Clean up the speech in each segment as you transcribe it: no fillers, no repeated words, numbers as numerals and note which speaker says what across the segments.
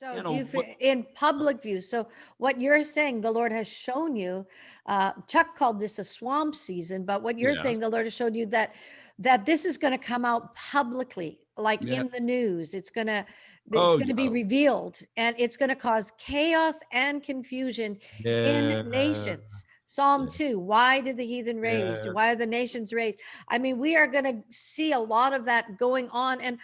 Speaker 1: So do you feel in public view? So what you're saying, the Lord has shown you, Chuck called this a swamp season, but what you're saying,
Speaker 2: Yes.
Speaker 1: the Lord has showed you that this is going to come out publicly, like in the
Speaker 2: Yes.
Speaker 1: news. It's going
Speaker 2: Oh,
Speaker 1: to be
Speaker 2: yeah.
Speaker 1: revealed, and it's going to cause chaos and confusion in
Speaker 2: Yeah.
Speaker 1: nations. Psalm
Speaker 2: Yeah.
Speaker 1: 2, why did the heathen rage?
Speaker 2: Yeah.
Speaker 1: Why are the nations rage? I mean, we are going to see a lot of that going on. And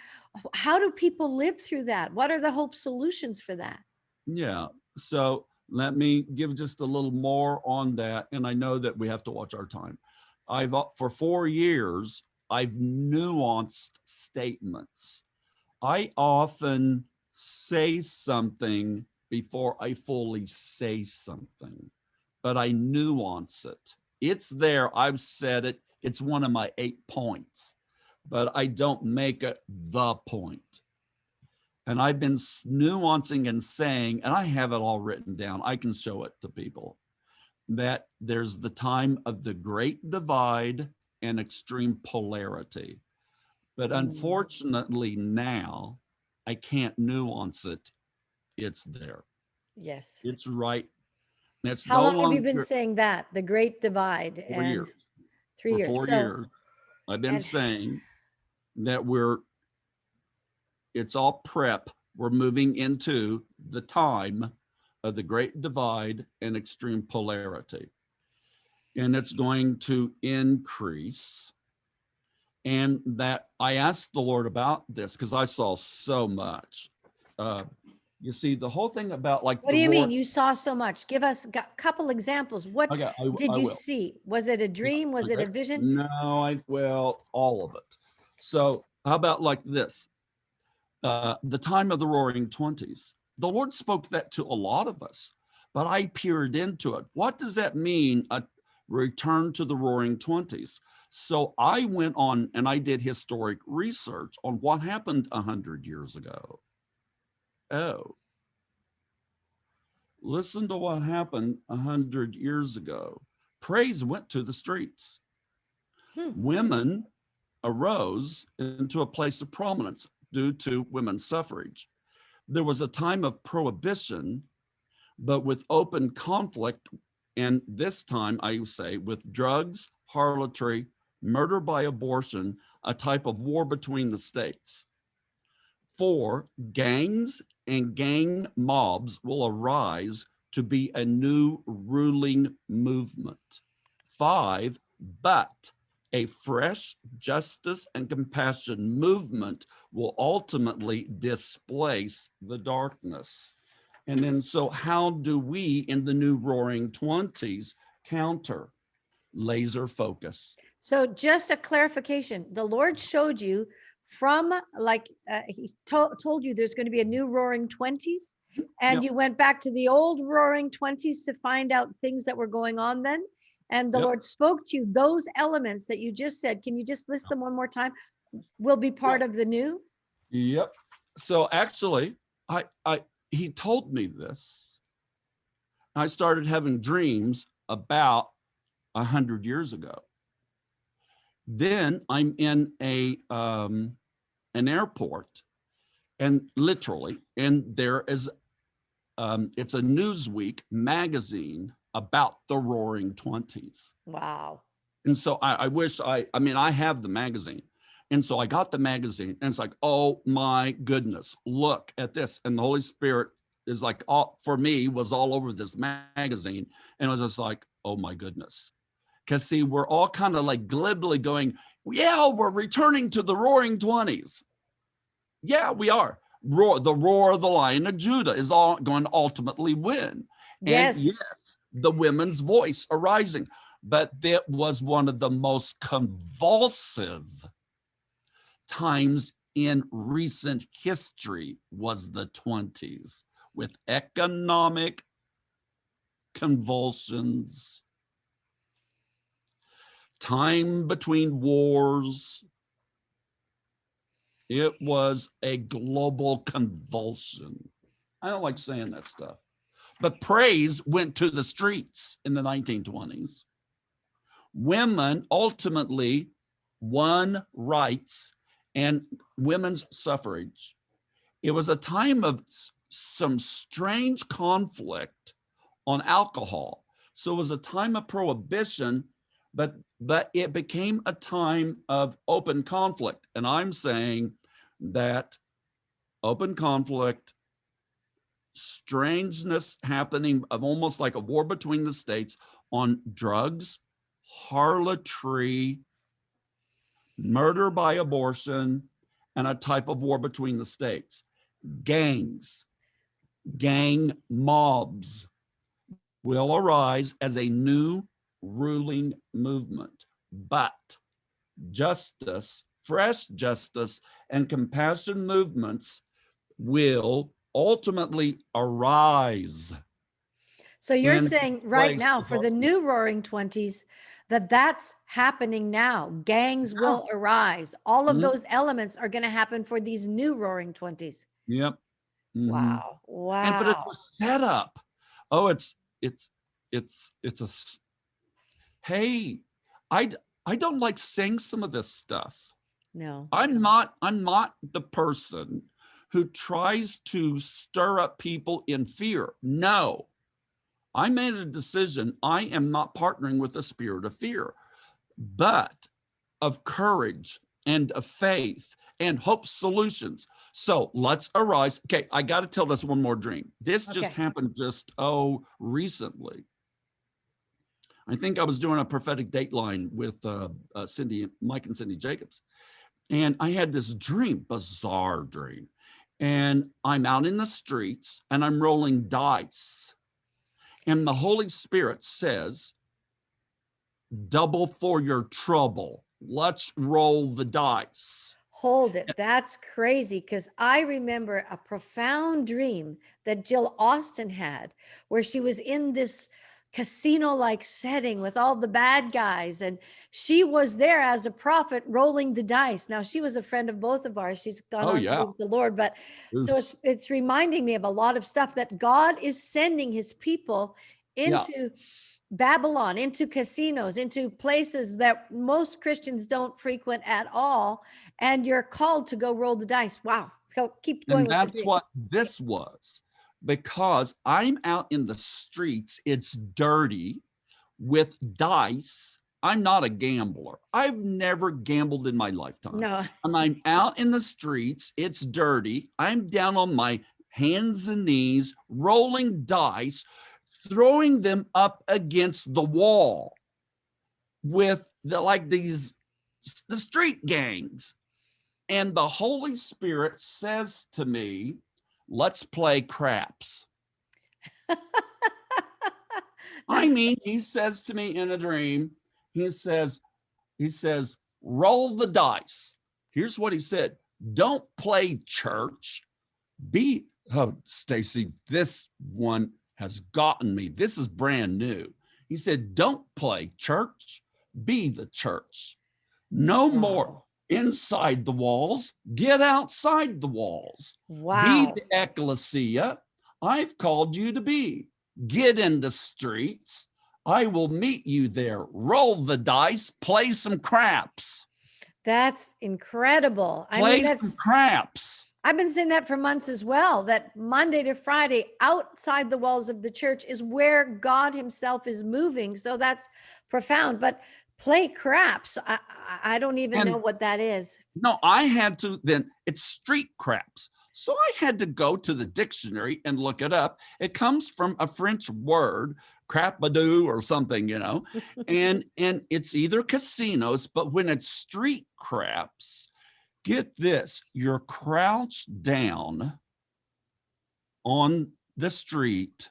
Speaker 1: how do people live through that? What are the hope solutions for that?
Speaker 2: Yeah. So let me give just a little more on that. And I know that we have to watch our time. For 4 years, I've nuanced statements. I often say something before I fully say something, but I nuance it. It's there. I've said it. It's one of my 8 points, but I don't make it the point. And I've been nuancing and saying, and I have it all written down. I can show it to people, that there's the time of the great divide and extreme polarity. But unfortunately, now I can't nuance it. It's there.
Speaker 1: Yes.
Speaker 2: It's right. It's
Speaker 1: How
Speaker 2: no
Speaker 1: long have you been
Speaker 2: longer
Speaker 1: saying that? The great divide,
Speaker 2: 4 years.
Speaker 1: and 3
Speaker 2: For
Speaker 1: years.
Speaker 2: 4 years, I've been
Speaker 1: And
Speaker 2: saying that it's all prep. We're moving into the time of the great divide and extreme polarity. And it's going to increase. And that I asked the Lord about this because I saw so much. You see, the whole thing about like
Speaker 1: what do you mean? You saw so much. Give us a couple examples. What
Speaker 2: Okay,
Speaker 1: did
Speaker 2: I
Speaker 1: you
Speaker 2: will.
Speaker 1: see? Was it a dream? Was it a
Speaker 2: Okay.
Speaker 1: vision?
Speaker 2: No, well, all of it. So how about like this? The time of the roaring 20s. The Lord spoke that to a lot of us, but I peered into it. What does that mean? A return to the roaring 20s. So I went on and I did historic research on what happened 100 years ago. Oh, listen to what happened 100 years ago. Praise went to the streets. Women arose into a place of prominence due to women's suffrage. There was a time of prohibition, but with open conflict, and this time I say with drugs, harlotry, murder by abortion, a type of war between the states. 4, gangs and gang mobs will arise to be a new ruling movement. 5, but a fresh justice and compassion movement will ultimately displace the darkness. And then, so how do we in the new roaring 20s counter? Laser focus.
Speaker 1: So just a clarification. The Lord showed you from like he told you there's going to be a new roaring 20s, and
Speaker 2: Yep.
Speaker 1: you went back to the old roaring 20s to find out things that were going on then. And the
Speaker 2: Yep.
Speaker 1: Lord spoke to you. Those elements that you just said, can you just list them one more time? Will be part of the new.
Speaker 2: Yep. So actually, he told me this. I started having dreams about 100 years ago. Then I'm in an airport, and literally, and there is it's a Newsweek magazine about the Roaring 20s.
Speaker 1: Wow.
Speaker 2: And so I wish I mean, I have the magazine. And so I got the magazine and it's like, oh my goodness, look at this. And the Holy Spirit is like, all for me was all over this magazine. And it was just like, oh my goodness. Because see, we're all kind of like glibly going, yeah, we're returning to the roaring 20s. Yeah, we are. The roar of the Lion of Judah is all going to ultimately win. And
Speaker 1: Yes.
Speaker 2: yes, the women's voice arising. But that was one of the most convulsive times in recent history was the 20s, with economic convulsions, time between wars. It was a global convulsion. I don't like saying that stuff. But praise went to the streets in the 1920s. Women ultimately won rights and women's suffrage. It was a time of some strange conflict on alcohol. So it was a time of prohibition, but it became a time of open conflict. And I'm saying that open conflict, strangeness happening of almost like a war between the states on drugs, harlotry, murder by abortion, and a type of war between the states. Gangs, gang mobs will arise as a new ruling movement. But justice, fresh justice, and compassion movements will ultimately arise.
Speaker 1: So you're saying right now for the new Roaring 20s that that's happening now. Gangs will arise. All of those elements are going to happen for these new Roaring 20s.
Speaker 2: Yep. Mm-hmm.
Speaker 1: Wow. Wow.
Speaker 2: And but it's a setup. Oh, it's a hey, I don't like saying some of this stuff.
Speaker 1: No.
Speaker 2: I'm not the person who tries to stir up people in fear. No. I made a decision. I am not partnering with the spirit of fear, but of courage and of faith and hope solutions. So let's arise. Okay, I got to tell this one more dream. This just happened recently. I think I was doing a prophetic dateline with Mike and Cindy Jacobs. And I had this dream, bizarre dream. And I'm out in the streets and I'm rolling dice. And the Holy Spirit says, double for your trouble. Let's roll the dice.
Speaker 1: Hold it. That's crazy, because I remember a profound dream that Jill Austin had where she was in this casino-like setting with all the bad guys, and she was there as a prophet rolling the dice. Now, she was a friend of both of ours. She's gone on to be with the Lord, but so it's reminding me of a lot of stuff that God is sending his people into Babylon, into casinos, into places that most Christians don't frequent at all, and you're called to go roll the dice. Wow. So keep going.
Speaker 2: And that's what this was, because I'm out in the streets. It's dirty with dice. I'm not a gambler. I've never gambled in my lifetime.
Speaker 1: No.
Speaker 2: And I'm out in the streets. It's dirty. I'm down on my hands and knees, rolling dice, throwing them up against the wall with the street gangs. And the Holy Spirit says to me, let's play craps. I mean, he says to me in a dream, he says, roll the dice. Here's what he said. Don't play church. Stacy, this one has gotten me. This is brand new. He said, don't play church. Be the church. No more inside the walls. Get outside the walls. Be the ecclesia I've called you to be. Get in the streets. I will meet you there. Roll the dice. Play some craps.
Speaker 1: That's incredible.
Speaker 2: Play some craps.
Speaker 1: I've been saying that for months as well, that Monday to Friday outside the walls of the church is where God himself is moving. So that's profound. But play craps, I don't even know what that is.
Speaker 2: No, I had to then, it's street craps. So I had to go to the dictionary and look it up. It comes from a French word, crapbadoo or something, and it's either casinos, but when it's street craps, get this, you're crouched down on the street,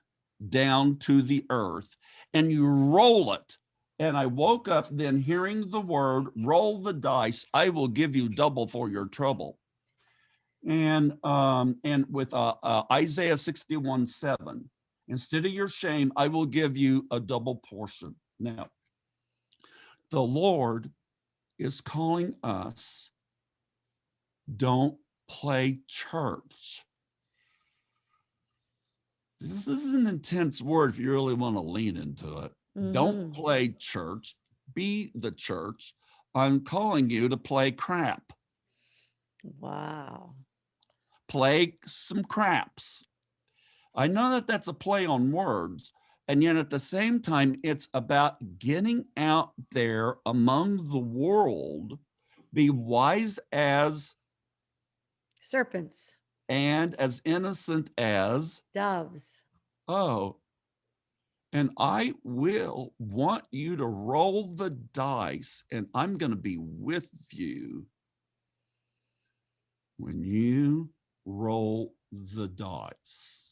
Speaker 2: down to the earth, and you roll it. And I woke up then hearing the word, roll the dice, I will give you double for your trouble. And with Isaiah 61:7, instead of your shame, I will give you a double portion. Now, the Lord is calling us, don't play church. This is an intense word if you really want to lean into it. Mm-hmm. Don't play church, be the church. I'm calling you to play crap.
Speaker 1: Wow.
Speaker 2: Play some craps. I know that that's a play on words, and yet at the same time, it's about getting out there among the world, be wise as
Speaker 1: Serpents,
Speaker 2: and as innocent as,
Speaker 1: doves.
Speaker 2: oh, and I will want you to roll the dice, and I'm going to be with you when you roll the dice.